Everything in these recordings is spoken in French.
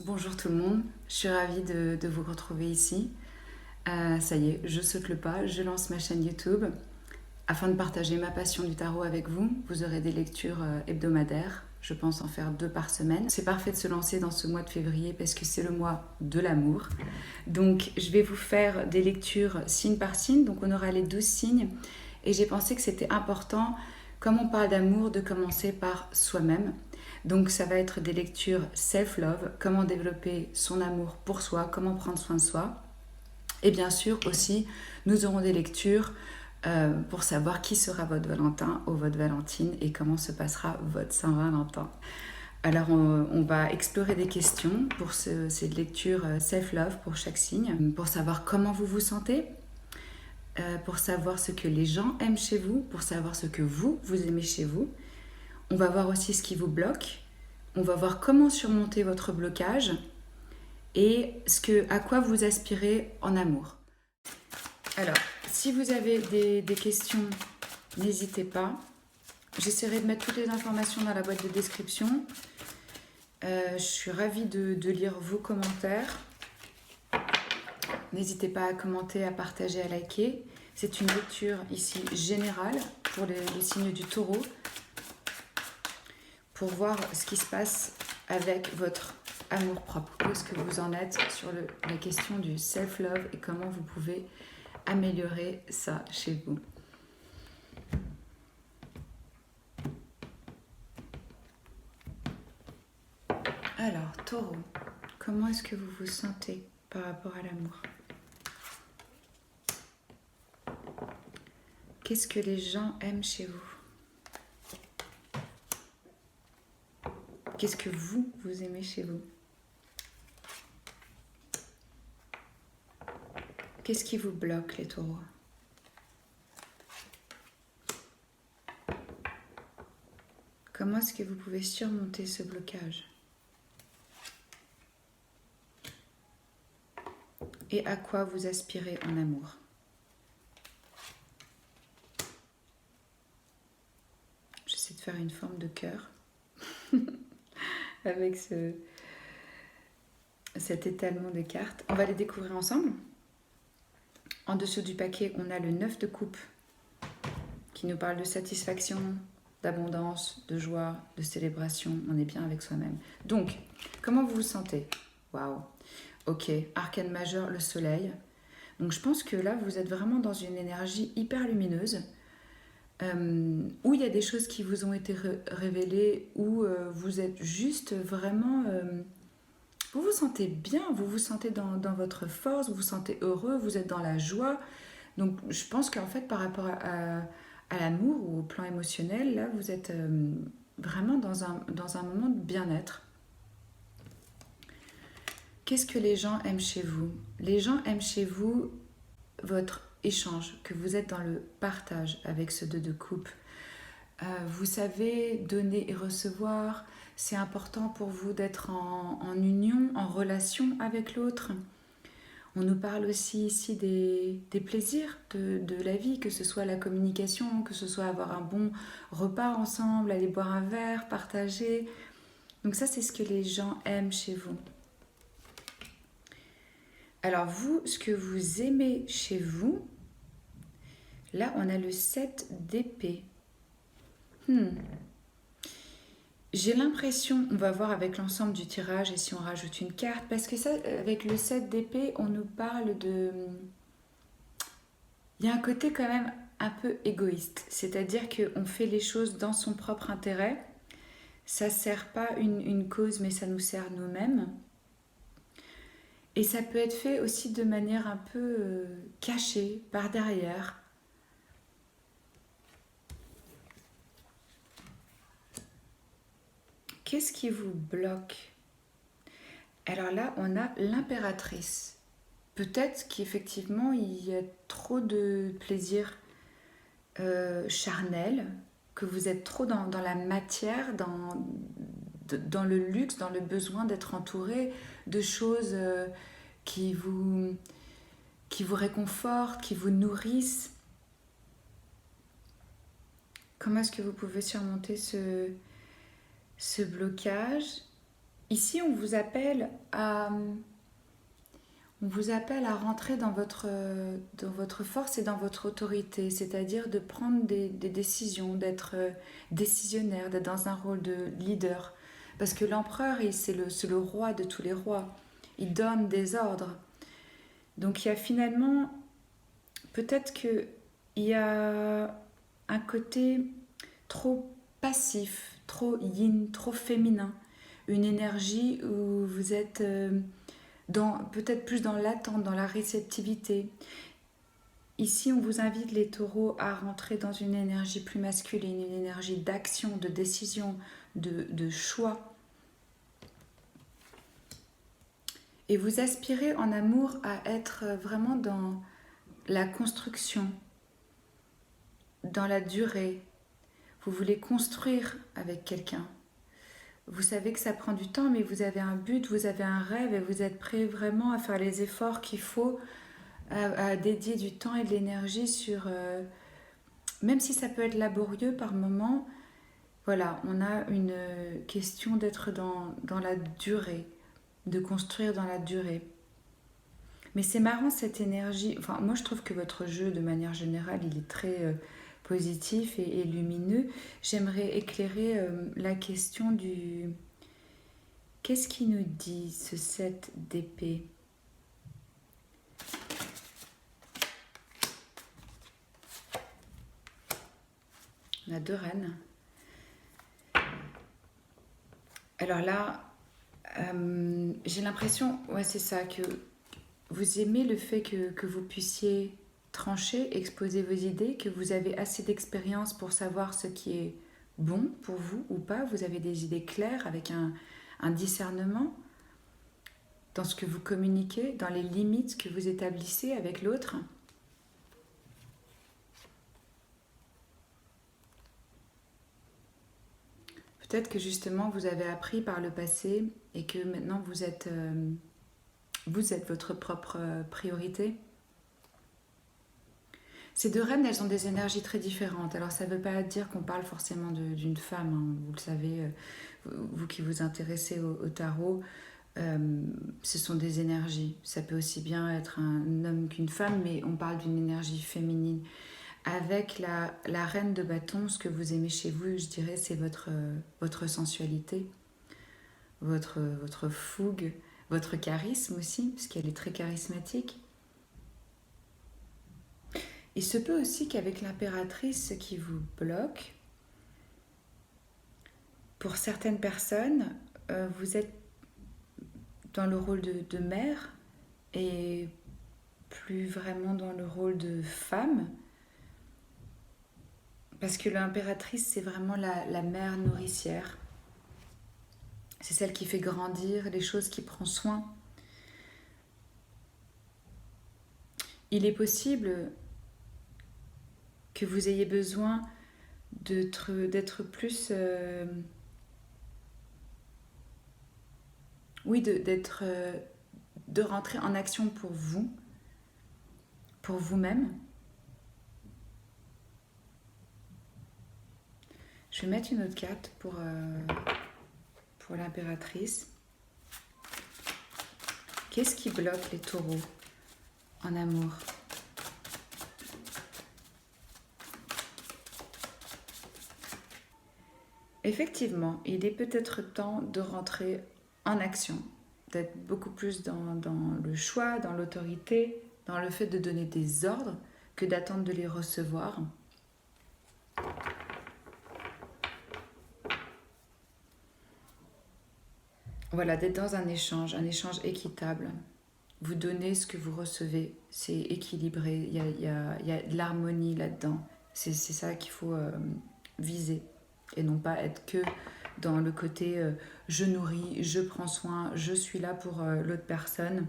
Bonjour tout le monde, je suis ravie de vous retrouver ici. Ça y est, je saute le pas, je lance ma chaîne YouTube afin de partager ma passion du tarot avec vous. Vous aurez des lectures hebdomadaires, je pense en faire 2 par semaine. C'est parfait de se lancer dans ce mois de février parce que c'est le mois de l'amour. Donc je vais vous faire des lectures signe par signe, donc on aura les 12 signes. Et j'ai pensé que c'était important, comme on parle d'amour, de commencer par soi-même. Donc ça va être des lectures self-love, comment développer son amour pour soi, comment prendre soin de soi. Et bien sûr aussi, nous aurons des lectures pour savoir qui sera votre Valentin ou votre Valentine et comment se passera votre Saint-Valentin. Alors on va explorer des questions pour ces lectures self-love pour chaque signe, pour savoir comment vous vous sentez, pour savoir ce que les gens aiment chez vous, pour savoir ce que vous aimez chez vous. On va voir aussi ce qui vous bloque. On va voir comment surmonter votre blocage et à quoi vous aspirez en amour. Alors, si vous avez des questions, n'hésitez pas. J'essaierai de mettre toutes les informations dans la boîte de description. Je suis ravie de lire vos commentaires. N'hésitez pas à commenter, à partager, à liker. C'est une lecture ici générale pour les signes du taureau, pour voir ce qui se passe avec votre amour-propre. Où est-ce que vous en êtes sur la question du self-love et comment vous pouvez améliorer ça chez vous. Alors, taureau, comment est-ce que vous vous sentez par rapport à l'amour? Qu'est-ce que les gens aiment chez vous? Qu'est-ce que vous aimez chez vous? Qu'est-ce qui vous bloque, les taureaux? Comment est-ce que vous pouvez surmonter ce blocage? Et à quoi vous aspirez en amour? J'essaie de faire une forme de cœur avec cet étalement de cartes. On va les découvrir ensemble. En dessous du paquet, on a le 9 de coupe qui nous parle de satisfaction, d'abondance, de joie, de célébration. On est bien avec soi-même. Donc, comment vous vous sentez? Waouh. Ok, arcane majeur, le soleil. Donc je pense que là, vous êtes vraiment dans une énergie hyper lumineuse, où il y a des choses qui vous ont été révélées, où vous êtes juste vraiment... vous vous sentez bien, vous vous sentez dans votre force, vous vous sentez heureux, vous êtes dans la joie. Donc je pense qu'en fait, par rapport à l'amour ou au plan émotionnel, là, vous êtes vraiment dans un moment de bien-être. Qu'est-ce que les gens aiment chez vous? Les gens aiment chez vous votre échange, que vous êtes dans le partage avec ce 2 de coupe. Vous savez donner et recevoir. C'est important pour vous d'être en union, en relation avec l'autre. On nous parle aussi ici des plaisirs de la vie, que ce soit la communication, que ce soit avoir un bon repas ensemble, aller boire un verre, partager. Donc ça, c'est ce que les gens aiment chez vous. Alors vous, ce que vous aimez chez vous, là on a le 7 d'épée. J'ai l'impression, on va voir avec l'ensemble du tirage et si on rajoute une carte, parce que ça, avec le 7 d'épée, on nous parle de... Il y a un côté quand même un peu égoïste, c'est-à-dire qu'on fait les choses dans son propre intérêt, ça ne sert pas une cause, mais ça nous sert nous-mêmes. Et ça peut être fait aussi de manière un peu cachée, par derrière. Qu'est-ce qui vous bloque? Alors là, on a l'impératrice. Peut-être qu'effectivement, il y a trop de plaisir charnel, que vous êtes trop dans la matière, dans le luxe, dans le besoin d'être entouré de choses qui vous réconfortent, qui vous nourrissent. Comment est-ce que vous pouvez surmonter ce blocage? Ici, on vous appelle à rentrer dans votre force et dans votre autorité, c'est-à-dire de prendre des décisions, d'être décisionnaire, d'être dans un rôle de leader. Parce que l'empereur, c'est le roi de tous les rois. Il donne des ordres. Donc il y a finalement, peut-être qu'il y a un côté trop passif, trop yin, trop féminin. Une énergie où vous êtes peut-être plus dans l'attente, dans la réceptivité. Ici, on vous invite, les taureaux, à rentrer dans une énergie plus masculine, une énergie d'action, de décision, de choix. Et vous aspirez en amour à être vraiment dans la construction, dans la durée. Vous voulez construire avec quelqu'un. Vous savez que ça prend du temps, mais vous avez un but, vous avez un rêve et vous êtes prêt vraiment à faire les efforts qu'il faut, à dédier du temps et de l'énergie sur... même si ça peut être laborieux par moment, voilà, on a une question d'être dans la durée, de construire dans la durée. Mais c'est marrant cette énergie. Enfin, moi je trouve que votre jeu, de manière générale, il est très positif et lumineux. J'aimerais éclairer la question du... Qu'est-ce qui nous dit ce 7 d'épée? On a 2 reines. Alors là, j'ai l'impression, ouais c'est ça, que vous aimez le fait que vous puissiez trancher, exposer vos idées, que vous avez assez d'expérience pour savoir ce qui est bon pour vous ou pas. Vous avez des idées claires avec un discernement dans ce que vous communiquez, dans les limites que vous établissez avec l'autre. Peut-être que justement vous avez appris par le passé et que maintenant vous êtes votre propre priorité. Ces 2 reines, elles ont des énergies très différentes. Alors ça ne veut pas dire qu'on parle forcément d'une femme, hein. Vous le savez, vous qui vous intéressez au tarot, ce sont des énergies. Ça peut aussi bien être un homme qu'une femme, mais on parle d'une énergie féminine. Avec la reine de bâton, ce que vous aimez chez vous, je dirais, c'est votre sensualité, votre fougue, votre charisme aussi, parce qu'elle est très charismatique. Il se peut aussi qu'avec l'impératrice, ce qui vous bloque, pour certaines personnes, vous êtes dans le rôle de mère et plus vraiment dans le rôle de femme. Parce que l'impératrice, c'est vraiment la mère nourricière. C'est celle qui fait grandir les choses, qui prend soin. Il est possible que vous ayez besoin d'être plus... oui, de rentrer en action pour vous, pour vous-même. Je vais mettre une autre carte pour l'impératrice. Qu'est-ce qui bloque les taureaux en amour? Effectivement, il est peut-être temps de rentrer en action, d'être beaucoup plus dans le choix, dans l'autorité, dans le fait de donner des ordres que d'attendre de les recevoir. Voilà, d'être dans un échange équitable. Vous donnez ce que vous recevez, c'est équilibré, il y a de l'harmonie là-dedans. C'est ça qu'il faut viser et non pas être que dans le côté je nourris, je prends soin, je suis là pour l'autre personne.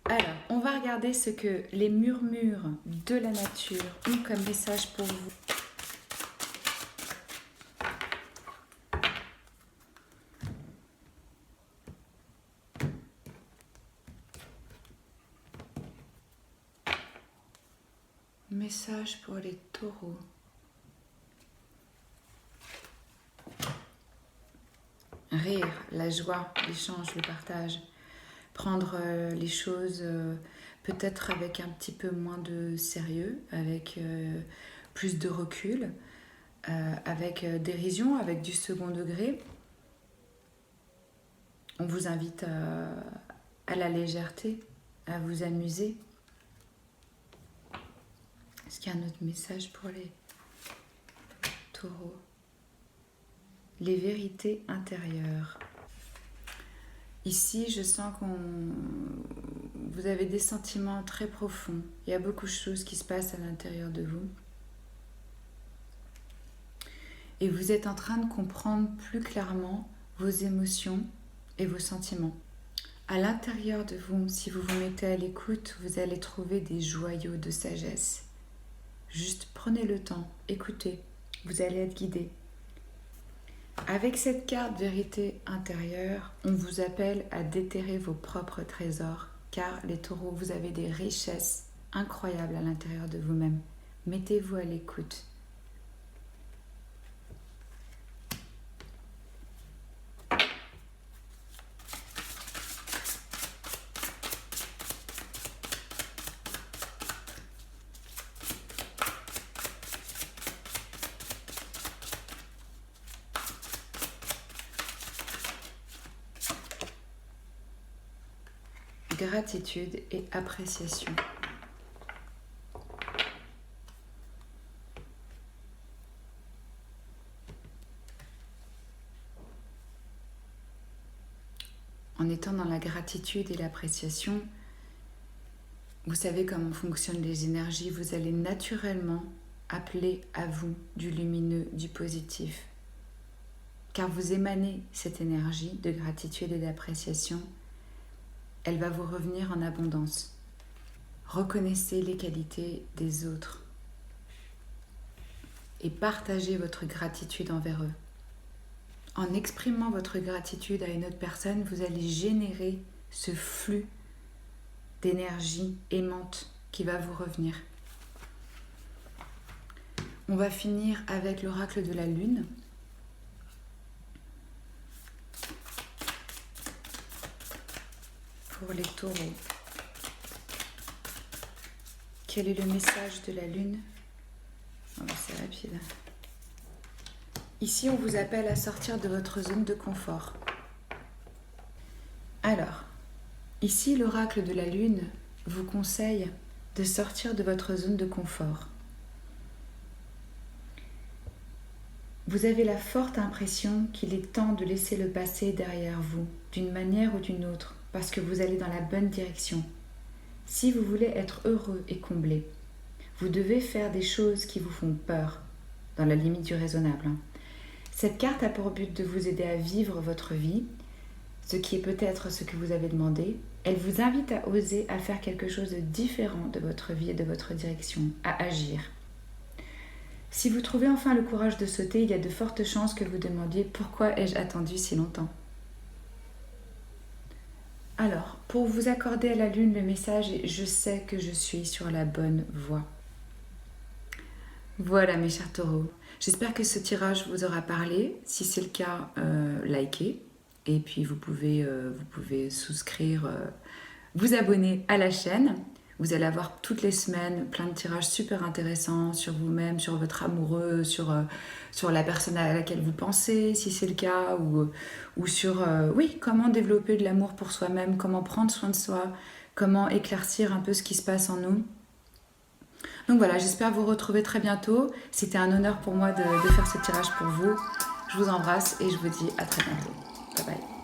Alors, on va regarder ce que les murmures de la nature ont comme message pour vous. Message pour les taureaux. rire, la joie, l'échange, le partage. Prendre les choses peut-être avec un petit peu moins de sérieux, avec plus de recul, avec dérision, avec du second degré. On vous invite à la légèreté, à vous amuser. Est-ce qu'il y a un autre message pour les taureaux? Les vérités intérieures. Ici, je sens vous avez des sentiments très profonds. Il y a beaucoup de choses qui se passent à l'intérieur de vous. Et vous êtes en train de comprendre plus clairement vos émotions et vos sentiments. À l'intérieur de vous, si vous vous mettez à l'écoute, vous allez trouver des joyaux de sagesse. Juste prenez le temps, écoutez, vous allez être guidé. Avec cette carte vérité intérieure, on vous appelle à déterrer vos propres trésors, car les taureaux, vous avez des richesses incroyables à l'intérieur de vous-même. Mettez-vous à l'écoute. Gratitude et appréciation. En étant dans la gratitude et l'appréciation, vous savez comment fonctionnent les énergies, vous allez naturellement appeler à vous du lumineux, du positif. Car vous émanez cette énergie de gratitude et d'appréciation. Elle va vous revenir en abondance. Reconnaissez les qualités des autres et partagez votre gratitude envers eux. En exprimant votre gratitude à une autre personne, vous allez générer ce flux d'énergie aimante qui va vous revenir. On va finir avec l'oracle de la lune. Pour les taureaux. Quel est le message de la lune? Oh, c'est rapide. Ici, on vous appelle à sortir de votre zone de confort. Alors, ici, l'oracle de la lune vous conseille de sortir de votre zone de confort. Vous avez la forte impression qu'il est temps de laisser le passé derrière vous, d'une manière ou d'une autre, parce que vous allez dans la bonne direction. Si vous voulez être heureux et comblé, vous devez faire des choses qui vous font peur, dans la limite du raisonnable. Cette carte a pour but de vous aider à vivre votre vie, ce qui est peut-être ce que vous avez demandé. Elle vous invite à oser, à faire quelque chose de différent de votre vie et de votre direction, à agir. Si vous trouvez enfin le courage de sauter, il y a de fortes chances que vous demandiez « Pourquoi ai-je attendu si longtemps ?» Alors, pour vous accorder à la lune, le message est « Je sais que je suis sur la bonne voie ». Voilà mes chers taureaux, j'espère que ce tirage vous aura parlé. Si c'est le cas, likez. Et puis vous pouvez souscrire, vous abonner à la chaîne. Vous allez avoir toutes les semaines plein de tirages super intéressants sur vous-même, sur votre amoureux, sur la personne à laquelle vous pensez, si c'est le cas, ou sur comment développer de l'amour pour soi-même, comment prendre soin de soi, comment éclaircir un peu ce qui se passe en nous. Donc voilà, j'espère vous retrouver très bientôt. C'était un honneur pour moi de faire ce tirage pour vous. Je vous embrasse et je vous dis à très bientôt. Bye bye.